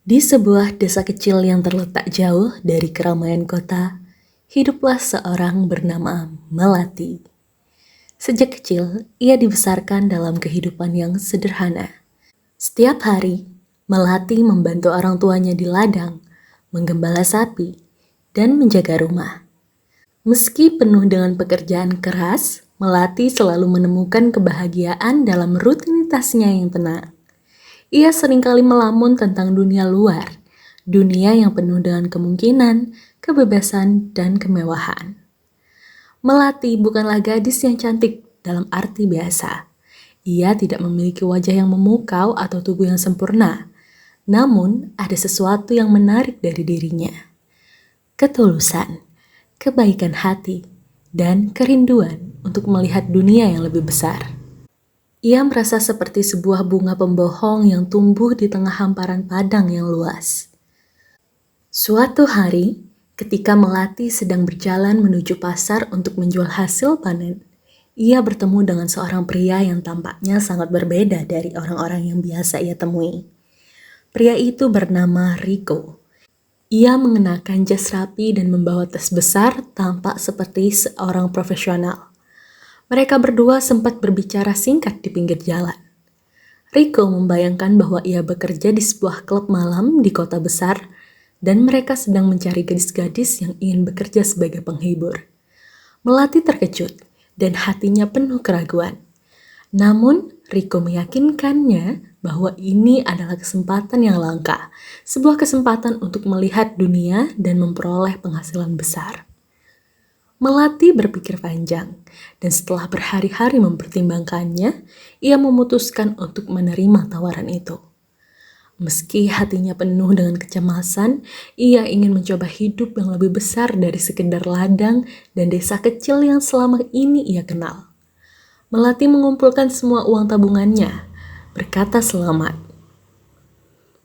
Di sebuah desa kecil yang terletak jauh dari keramaian kota, hiduplah seorang bernama Melati. Sejak kecil, ia dibesarkan dalam kehidupan yang sederhana. Setiap hari, Melati membantu orang tuanya di ladang, menggembala sapi, dan menjaga rumah. Meski penuh dengan pekerjaan keras, Melati selalu menemukan kebahagiaan dalam rutinitasnya yang tenang. Ia seringkali melamun tentang dunia luar, dunia yang penuh dengan kemungkinan, kebebasan, dan kemewahan. Melati bukanlah gadis yang cantik dalam arti biasa. Ia tidak memiliki wajah yang memukau atau tubuh yang sempurna. Namun, ada sesuatu yang menarik dari dirinya. Ketulusan, kebaikan hati, dan kerinduan untuk melihat dunia yang lebih besar. Ia merasa seperti sebuah bunga pembohong yang tumbuh di tengah hamparan padang yang luas. Suatu hari, ketika Melati sedang berjalan menuju pasar untuk menjual hasil panen, ia bertemu dengan seorang pria yang tampaknya sangat berbeda dari orang-orang yang biasa ia temui. Pria itu bernama Rico. Ia mengenakan jas rapi dan membawa tas besar, tampak seperti seorang profesional. Mereka berdua sempat berbicara singkat di pinggir jalan. Rico membayangkan bahwa ia bekerja di sebuah klub malam di kota besar dan mereka sedang mencari gadis-gadis yang ingin bekerja sebagai penghibur. Melati terkejut dan hatinya penuh keraguan. Namun, Rico meyakinkannya bahwa ini adalah kesempatan yang langka, sebuah kesempatan untuk melihat dunia dan memperoleh penghasilan besar. Melati berpikir panjang, dan setelah berhari-hari mempertimbangkannya, ia memutuskan untuk menerima tawaran itu. Meski hatinya penuh dengan kecemasan, ia ingin mencoba hidup yang lebih besar dari sekedar ladang dan desa kecil yang selama ini ia kenal. Melati mengumpulkan semua uang tabungannya, berkata selamat.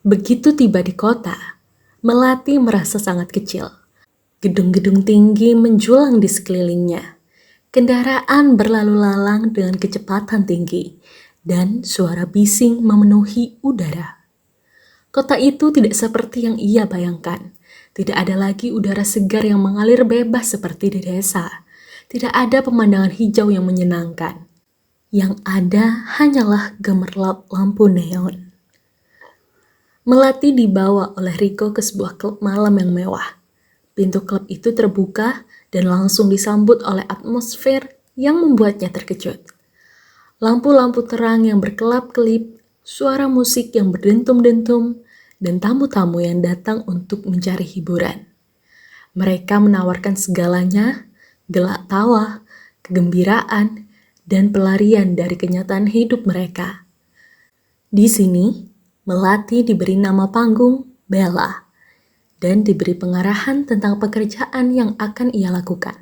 Begitu tiba di kota, Melati merasa sangat kecil. Gedung-gedung tinggi menjulang di sekelilingnya. Kendaraan berlalu lalang dengan kecepatan tinggi, dan suara bising memenuhi udara. Kota itu tidak seperti yang ia bayangkan. Tidak ada lagi udara segar yang mengalir bebas seperti di desa. Tidak ada pemandangan hijau yang menyenangkan. Yang ada hanyalah gemerlap lampu neon. Melati dibawa oleh Rico ke sebuah klub malam yang mewah. Pintu klub itu terbuka dan langsung disambut oleh atmosfer yang membuatnya terkejut. Lampu-lampu terang yang berkelap-kelip, suara musik yang berdentum-dentum, dan tamu-tamu yang datang untuk mencari hiburan. Mereka menawarkan segalanya, gelak tawa, kegembiraan, dan pelarian dari kenyataan hidup mereka. Di sini, Melati diberi nama panggung Bella dan diberi pengarahan tentang pekerjaan yang akan ia lakukan.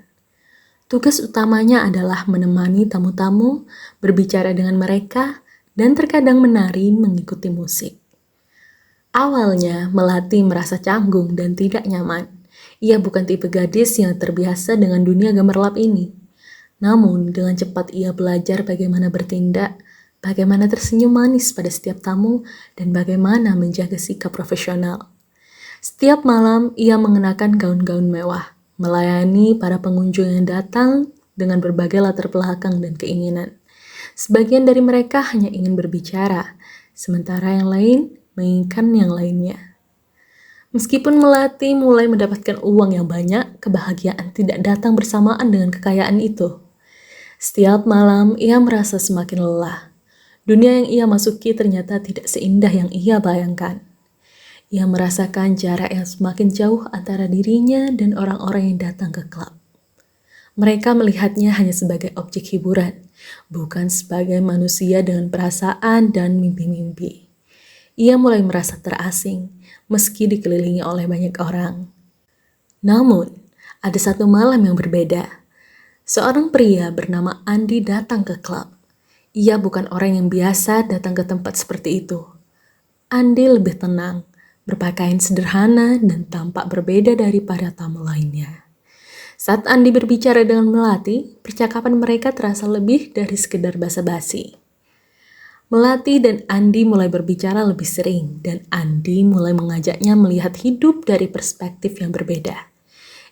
Tugas utamanya adalah menemani tamu-tamu, berbicara dengan mereka, dan terkadang menari mengikuti musik. Awalnya, Melati merasa canggung dan tidak nyaman. Ia bukan tipe gadis yang terbiasa dengan dunia gemerlap ini. Namun, dengan cepat ia belajar bagaimana bertindak, bagaimana tersenyum manis pada setiap tamu, dan bagaimana menjaga sikap profesional. Setiap malam, ia mengenakan gaun-gaun mewah, melayani para pengunjung yang datang dengan berbagai latar belakang dan keinginan. Sebagian dari mereka hanya ingin berbicara, sementara yang lain menginginkan yang lainnya. Meskipun Melati mulai mendapatkan uang yang banyak, kebahagiaan tidak datang bersamaan dengan kekayaan itu. Setiap malam, ia merasa semakin lelah. Dunia yang ia masuki ternyata tidak seindah yang ia bayangkan. Ia merasakan jarak yang semakin jauh antara dirinya dan orang-orang yang datang ke klub. Mereka melihatnya hanya sebagai objek hiburan, bukan sebagai manusia dengan perasaan dan mimpi-mimpi. Ia mulai merasa terasing, meski dikelilingi oleh banyak orang. Namun, ada satu malam yang berbeda. Seorang pria bernama Andi datang ke klub. Ia bukan orang yang biasa datang ke tempat seperti itu. Andi lebih tenang, berpakaian sederhana dan tampak berbeda daripada tamu lainnya. Saat Andi berbicara dengan Melati, percakapan mereka terasa lebih dari sekedar basa-basi. Melati dan Andi mulai berbicara lebih sering, dan Andi mulai mengajaknya melihat hidup dari perspektif yang berbeda.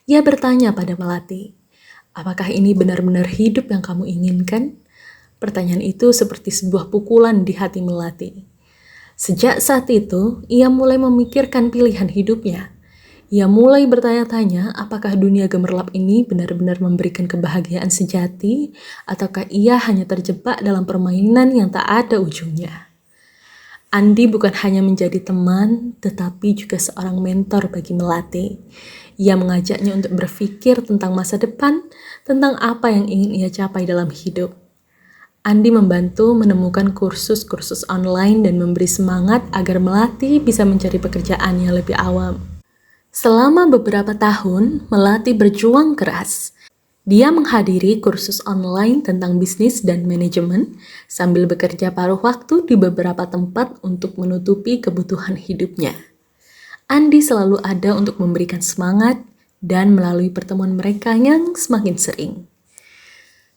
Ia bertanya pada Melati, "Apakah ini benar-benar hidup yang kamu inginkan?" Pertanyaan itu seperti sebuah pukulan di hati Melati. Sejak saat itu, ia mulai memikirkan pilihan hidupnya. Ia mulai bertanya-tanya apakah dunia gemerlap ini benar-benar memberikan kebahagiaan sejati, ataukah ia hanya terjebak dalam permainan yang tak ada ujungnya. Andi bukan hanya menjadi teman, tetapi juga seorang mentor bagi Melati. Ia mengajaknya untuk berpikir tentang masa depan, tentang apa yang ingin ia capai dalam hidup. Andi membantu menemukan kursus-kursus online dan memberi semangat agar Melati bisa mencari pekerjaan yang lebih awam. Selama beberapa tahun, Melati berjuang keras. Dia menghadiri kursus online tentang bisnis dan manajemen sambil bekerja paruh waktu di beberapa tempat untuk menutupi kebutuhan hidupnya. Andi selalu ada untuk memberikan semangat dan melalui pertemuan mereka yang semakin sering.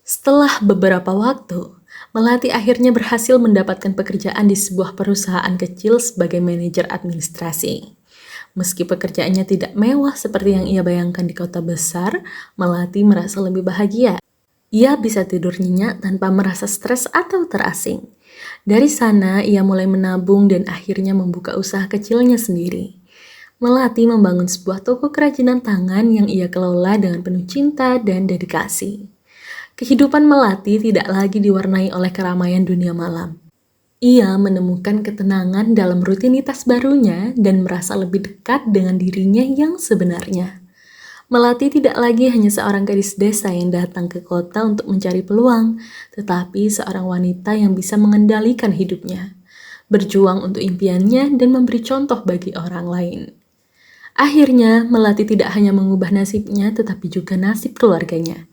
Setelah beberapa waktu, Melati akhirnya berhasil mendapatkan pekerjaan di sebuah perusahaan kecil sebagai manajer administrasi. Meski pekerjaannya tidak mewah seperti yang ia bayangkan di kota besar, Melati merasa lebih bahagia. Ia bisa tidur nyenyak tanpa merasa stres atau terasing. Dari sana, ia mulai menabung dan akhirnya membuka usaha kecilnya sendiri. Melati membangun sebuah toko kerajinan tangan yang ia kelola dengan penuh cinta dan dedikasi. Kehidupan Melati tidak lagi diwarnai oleh keramaian dunia malam. Ia menemukan ketenangan dalam rutinitas barunya dan merasa lebih dekat dengan dirinya yang sebenarnya. Melati tidak lagi hanya seorang gadis desa yang datang ke kota untuk mencari peluang, tetapi seorang wanita yang bisa mengendalikan hidupnya, berjuang untuk impiannya dan memberi contoh bagi orang lain. Akhirnya, Melati tidak hanya mengubah nasibnya, tetapi juga nasib keluarganya.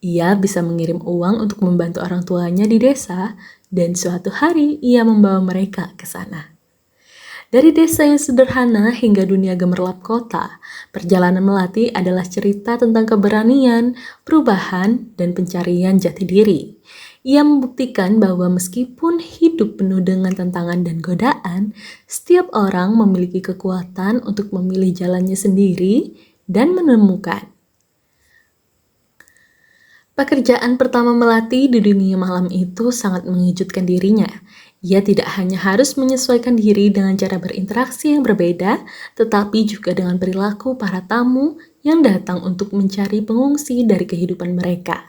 Ia bisa mengirim uang untuk membantu orang tuanya di desa, dan suatu hari ia membawa mereka ke sana. Dari desa yang sederhana hingga dunia gemerlap kota, perjalanan Melati adalah cerita tentang keberanian, perubahan, dan pencarian jati diri. Ia membuktikan bahwa meskipun hidup penuh dengan tantangan dan godaan, setiap orang memiliki kekuatan untuk memilih jalannya sendiri dan menemukan. Pekerjaan pertama Melati di dunia malam itu sangat mengejutkan dirinya. Ia tidak hanya harus menyesuaikan diri dengan cara berinteraksi yang berbeda, tetapi juga dengan perilaku para tamu yang datang untuk mencari pengungsi dari kehidupan mereka.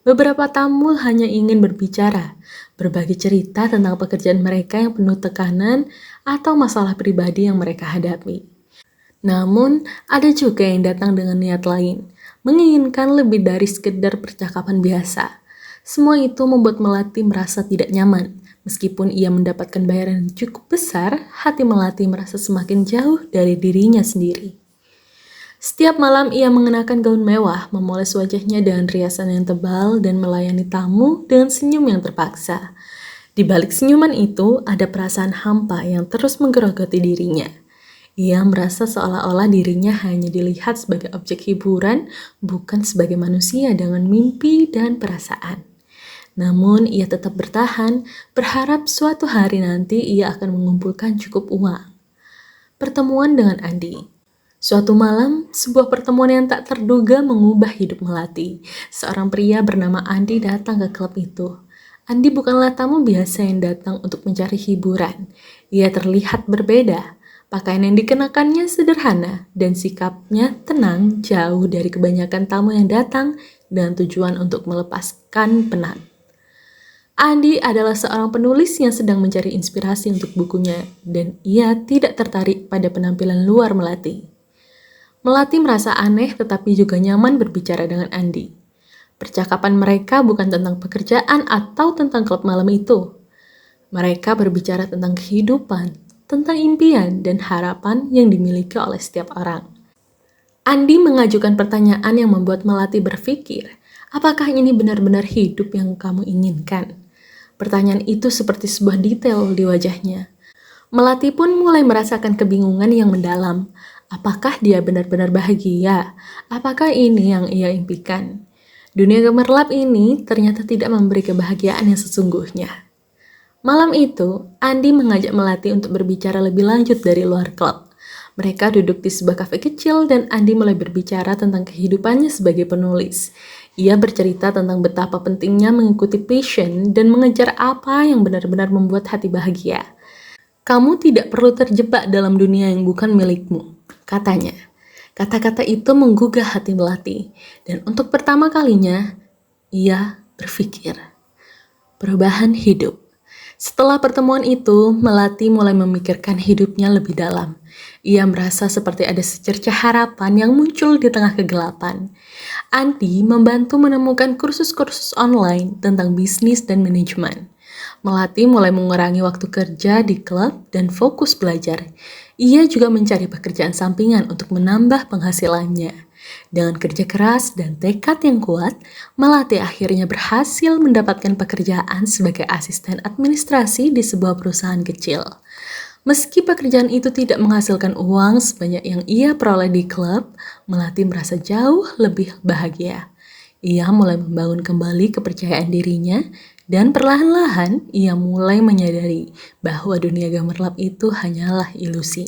Beberapa tamu hanya ingin berbicara, berbagi cerita tentang pekerjaan mereka yang penuh tekanan atau masalah pribadi yang mereka hadapi. Namun, ada juga yang datang dengan niat lain, menginginkan lebih dari sekedar percakapan biasa. Semua itu membuat Melati merasa tidak nyaman. Meskipun ia mendapatkan bayaran yang cukup besar, hati Melati merasa semakin jauh dari dirinya sendiri. Setiap malam ia mengenakan gaun mewah, memoles wajahnya dengan riasan yang tebal dan melayani tamu dengan senyum yang terpaksa. Di balik senyuman itu, ada perasaan hampa yang terus menggerogoti dirinya. Ia merasa seolah-olah dirinya hanya dilihat sebagai objek hiburan, bukan sebagai manusia dengan mimpi dan perasaan. Namun ia tetap bertahan, berharap suatu hari nanti ia akan mengumpulkan cukup uang. Pertemuan dengan Andi. Suatu malam, sebuah pertemuan yang tak terduga mengubah hidup Melati. Seorang pria bernama Andi datang ke klub itu. Andi bukanlah tamu biasa yang datang untuk mencari hiburan. Ia terlihat berbeda. Pakaian yang dikenakannya sederhana dan sikapnya tenang, jauh dari kebanyakan tamu yang datang dengan tujuan untuk melepaskan penat. Andi adalah seorang penulis yang sedang mencari inspirasi untuk bukunya dan ia tidak tertarik pada penampilan luar Melati. Melati merasa aneh tetapi juga nyaman berbicara dengan Andi. Percakapan mereka bukan tentang pekerjaan atau tentang klub malam itu. Mereka berbicara tentang kehidupan, tentang impian dan harapan yang dimiliki oleh setiap orang. Andi mengajukan pertanyaan yang membuat Melati berpikir, apakah ini benar-benar hidup yang kamu inginkan? Pertanyaan itu seperti sebuah detail di wajahnya. Melati pun mulai merasakan kebingungan yang mendalam. Apakah dia benar-benar bahagia? Apakah ini yang ia impikan? Dunia gemerlap ini ternyata tidak memberi kebahagiaan yang sesungguhnya. Malam itu, Andi mengajak Melati untuk berbicara lebih lanjut dari luar klub. Mereka duduk di sebuah kafe kecil dan Andi mulai berbicara tentang kehidupannya sebagai penulis. Ia bercerita tentang betapa pentingnya mengikuti passion dan mengejar apa yang benar-benar membuat hati bahagia. Kamu tidak perlu terjebak dalam dunia yang bukan milikmu, katanya. Kata-kata itu menggugah hati Melati, dan untuk pertama kalinya, ia berpikir, perubahan hidup. Setelah pertemuan itu, Melati mulai memikirkan hidupnya lebih dalam. Ia merasa seperti ada secercah harapan yang muncul di tengah kegelapan. Andi membantu menemukan kursus-kursus online tentang bisnis dan manajemen. Melati mulai mengurangi waktu kerja di klub dan fokus belajar. Ia juga mencari pekerjaan sampingan untuk menambah penghasilannya. Dengan kerja keras dan tekad yang kuat, Melati akhirnya berhasil mendapatkan pekerjaan sebagai asisten administrasi di sebuah perusahaan kecil. Meski pekerjaan itu tidak menghasilkan uang sebanyak yang ia peroleh di klub, Melati merasa jauh lebih bahagia. Ia mulai membangun kembali kepercayaan dirinya dan perlahan-lahan ia mulai menyadari bahwa dunia gemerlap itu hanyalah ilusi.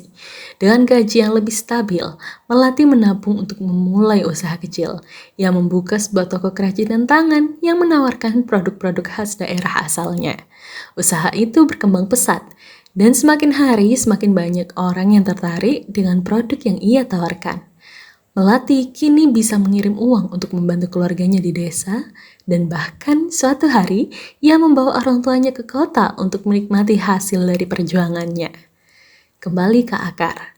Dengan gaji yang lebih stabil, Melati menabung untuk memulai usaha kecil. Ia membuka sebuah toko kerajinan tangan yang menawarkan produk-produk khas daerah asalnya. Usaha itu berkembang pesat dan semakin hari semakin banyak orang yang tertarik dengan produk yang ia tawarkan. Melati kini bisa mengirim uang untuk membantu keluarganya di desa, dan bahkan suatu hari ia membawa orang tuanya ke kota untuk menikmati hasil dari perjuangannya. Kembali ke akar.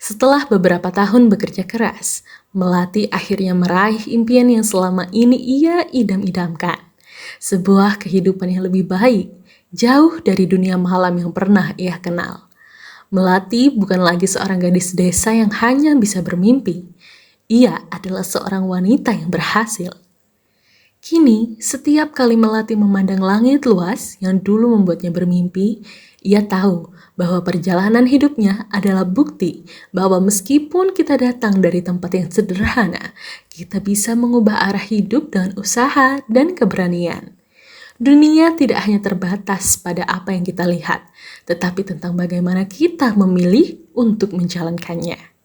Setelah beberapa tahun bekerja keras, Melati akhirnya meraih impian yang selama ini ia idam-idamkan. Sebuah kehidupan yang lebih baik, jauh dari dunia malam yang pernah ia kenal. Melati bukan lagi seorang gadis desa yang hanya bisa bermimpi. Ia adalah seorang wanita yang berhasil. Kini, setiap kali Melati memandang langit luas yang dulu membuatnya bermimpi, ia tahu bahwa perjalanan hidupnya adalah bukti bahwa meskipun kita datang dari tempat yang sederhana, kita bisa mengubah arah hidup dengan usaha dan keberanian. Dunia tidak hanya terbatas pada apa yang kita lihat, tetapi tentang bagaimana kita memilih untuk menjalankannya.